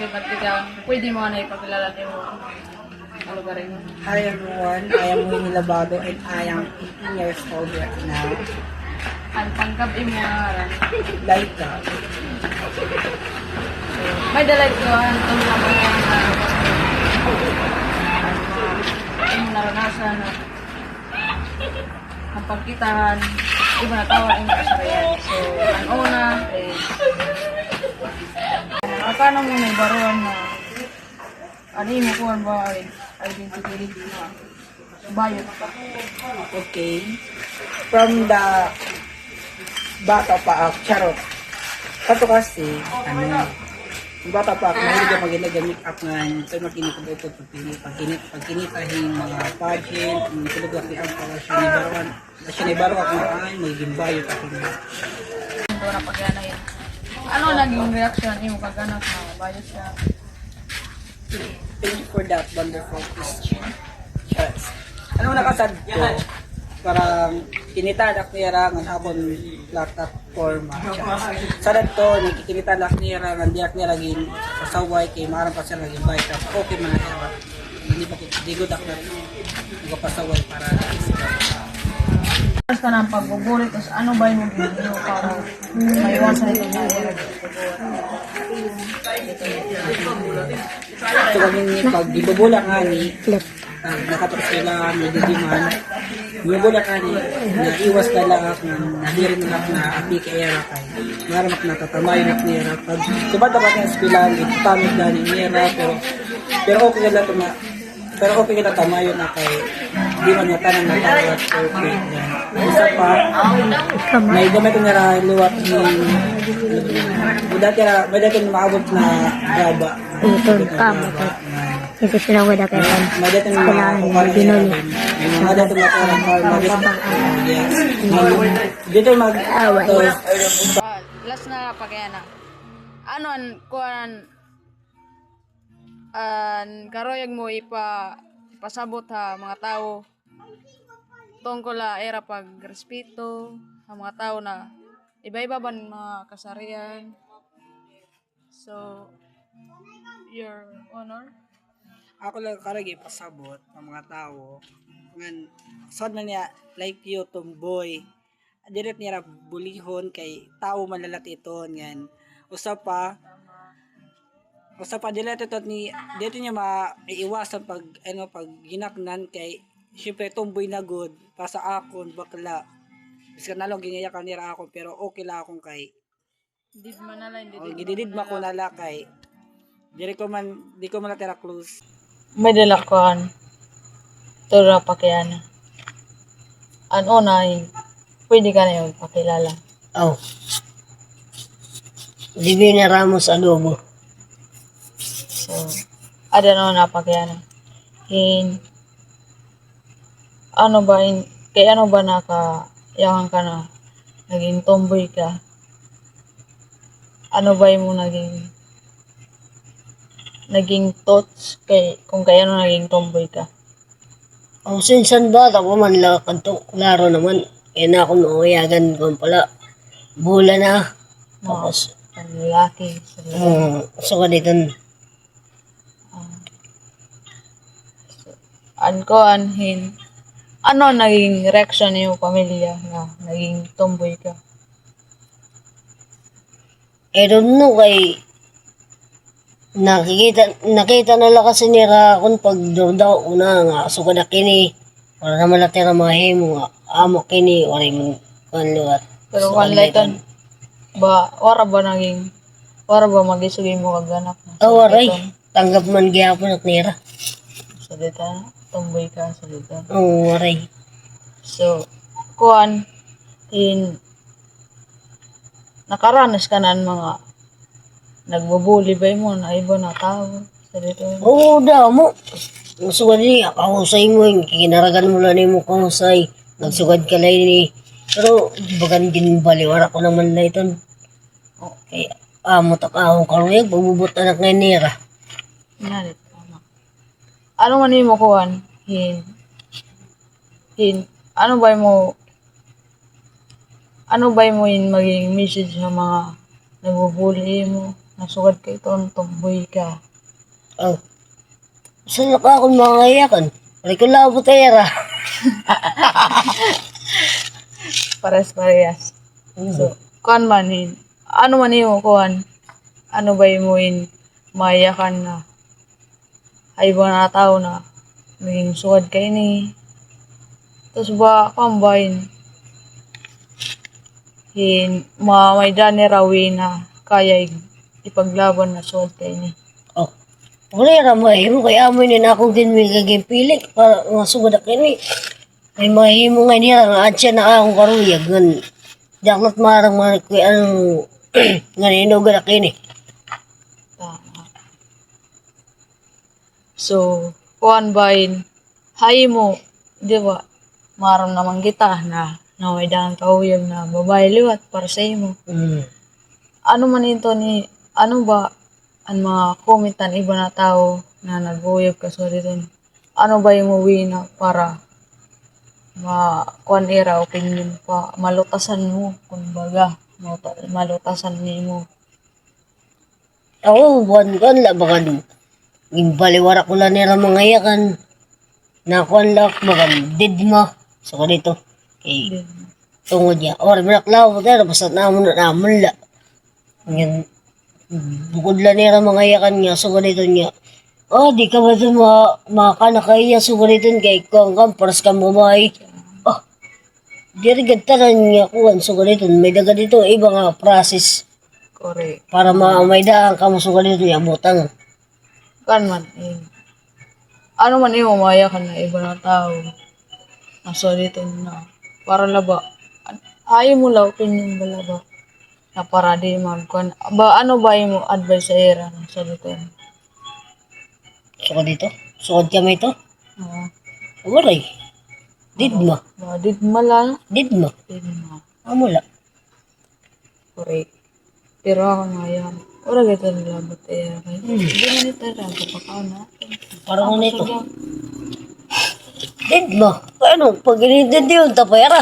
ba't ikaw, pwede mo na ipakilala din mo ang lugar mo. Hi everyone, I am Winnie Labado and I am 18 years old right now. Ang pangkab mo nga Like that. may dalag ko ang itong mga yung naranasan na ang pagkitahan, iba na tawag yung kasarayan. So, ang una is paano mo may baruan na ano yung mukuhan ba ay identity na bayot pa. Okay. From the bata pa ako, charot. Kato kasi, yung bata pa ako, mahilig ako mag-make up nga, so makinig ko ito, pagkinitahin mga pageant, tulog lang ang para siya ni Baro ako na ay, magiging bayot ako na. Ito na pagyana yun. Ano naging reaction niyo kaganap na bayot siya? Thank you for that wonderful question. Yes. Ano na kasad ko? Parang kinitadak niya rangan habon platform. Sadad to, nakikinitalak niya rangan diyak niya laging pasaway kay marang pa siya laging bayad. Okay man na hindi ba digod ako na magpasaway para Basta ng pagbubulit, tapos ano ba yung video para maiwasan ito na ito kami pag ibubula nga ni nakatapos sila nadidiman ibubula nga ni naiwas na lang ako nahirin na lang na api kay era kay maramak natatamay na nira pag kubata ba ng espilan itamit na ni nira pero okay na lang na pero okay kita tamayo na kay di man yung tanang natawat okay isa pa may gamit ko nira luwat ni may dati maabot na gaba ito ito sila wala kayo kan may dati na binuli mga dati na parang dito mag last na pagyana. Ano an kuan karoyag mo ipasabot ha mga tao tungkol la era pagrespeto sa mga tao na iba-iba ba mga kasarian. So, your honor. ako lang karagi pasabot ng mga tao ngan sad man niya like you tomboy direct niya bulihon kay tao malalati ito ngan usap pa dito ni dito niya maiiwasan pag pag ginaknan kay syempre tomboy na good pa sa akon bakla bisan nalong ginaya kanira ako pero okay la akong kay Did man nala gididid ma ko nala kay di ko man natira close may dalakuan tura pakyana. Ano na pwede ka na yung pakilala. oh Divina Ramos Adobo. So, ada na pakyana. Ano ba kaya ano ba nakayahan ka na naging tomboy ka? Ano ba yung naging thoughts kung kaya ano naging tomboy ka? Sinsan ba ako man lang kanto klaro naman kaya na ako nauyagan ko pala bula na tapos Ang lalaki. so kaditon Ano naging reaction ng iyong pamilya na naging tomboy ka? I don't know kay nakita na lang kasi nira kung pag daw una nga sugad kini wala naman natira mga himo nga amo kini wala yung kanluat Pero one lighton wara ba magisugin mo kaganak? waray tanggap man gyapon at nira So dito tomboy ka sa dito. waray So nakaranas ka na ng mga nagbubuli ba mo na iba na tao sa dito? daw mo sugad ni kahusay mo kinaragan mo lang mo kahusay nagsugad ka lang ni pero bagan ginbaliwara ko naman na ito okay amo tak ahong karuyag pagbubuta na kay nira Yan, tama. Ano man mo kuhan? Ano ba mo yung maging message ng mga nagbubuli mo? Nasugad ka ito, tumboy ka. Oh. Saan na ka akong mga iyakan? Pari ko lang po tera. Pares-parehas. So, kuan man yun. Ano man yun, kuan? Ano ba yun mayakan na? Ay ba na tao na naging sugad kayo ni. Tapos ba, kuan ba yun? May dani rawi na kaya ipaglaban na sugad kayo ni. Oh. Wala ra mahimo kay amoy ni na akong ginmi pilik para masugod ako ni. Ay mahimo nga niya nga atya na akong karuyag ngan daklat marang man kuy ang nga ninugan ako ni. Tama. So, kuan ba yun? Hay mo, di ba? Maram naman kita na may daan kauyag na babae liwat para sa imo. Ano man ito ni, ano ba ang mga komentan iba na tao na nag-uyag ka sa dito? Ano ba yung uwi na para kuan era opinion pa malutasan mo kumbaga malutasan nimo. Ako buwan kan la bagan gimbaliwara ko lang nila mga yakan na kuan lak bagan didma so dito kay tungod niya or minaklaw pero basta namon la ngayon bukod lang nila mga yakan niya so dito niya oh di ka ba ito makanakaya so dito kay kung paras kang babae oh di rin gantaran niya kuhan so dito may daga dito iba nga process Correct. para may daan ka mo so dito yung butang Kan man ano man imo maya ka na iba na tao nasa dito na para laba ayaw mo la opinion ba laba na para di magkuan ba ano ba imo advice sa era sa dito. so dito sukod kami ito Oo. waray didma Did mala. didma amula Correct. Pero ako nga yan. Ora gito nila batera kay. Hindi man ito lang kapakaw na. parang ano ito didma ano pag inintindi yun tapera